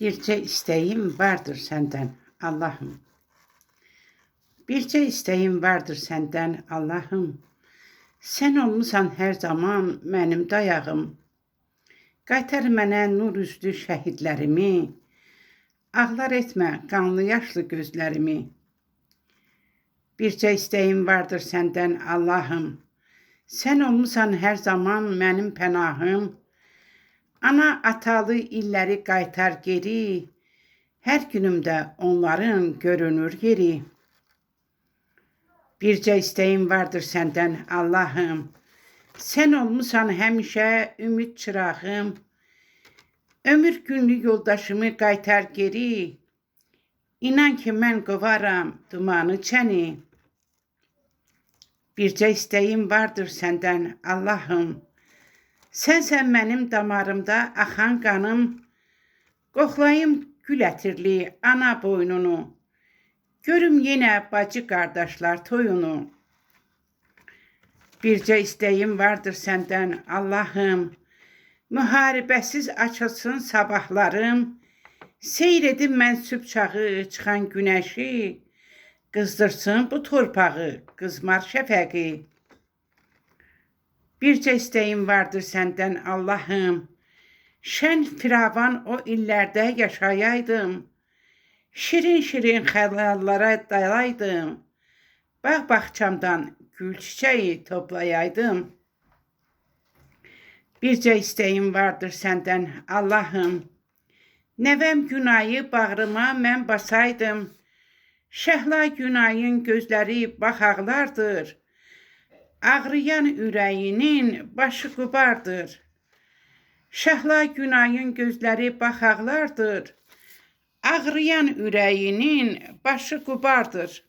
Bircə istəyim vardır səndən, Allahım. Bircə istəyim vardır səndən, Allahım. Sən olmusan hər zaman mənim dayağım. Qaytar mənə nur üzlü şəhidlərimi, ağlar etmə qanlı yaşlı gözlərimi. Bircə istəyim vardır səndən, Allahım. Sən olmusan hər zaman mənim pənahım. Ana atalı illəri qaytar geri, hər günümdə onların görünür yeri. Bircə istəyim vardır səndən, Allahım. Sən olmusan həmişə ümid çırağım. Ömür günlük yoldaşımı qaytar geri, İnan ki, mən qovaram dumanı çəni. Bircə istəyim vardır səndən, Allahım. Sənsən mənim damarımda axan qanım, qoxlayım gül ətirli ana boynunu, görüm yenə bacı qardaşlar toyunu. Bircə istəyim vardır səndən, Allahım. Müharibəsiz açılsın sabahlarım, seyr edim mən sübh çağı çıxan günəşi, qızdırsın bu torpağı qızmar şəfəqi. Bircə istəyim vardır səndən, Allahım. Şən firavan o illərdə yaşayaydım, şirin-şirin xəyallara dalaydım, bağ-bağçamdan gül çiçəyi toplayaydım. Bircə istəyim vardır səndən, Allahım. Nəvəm Günayı bağrıma mən basaydım, Şəhla Günayın gözləri bax ağlardır, ağrıyan ürəyinin başı qubardır. Şəhla Günayın gözləri bax ağlardır, ağrıyan ürəyinin başı qubardır.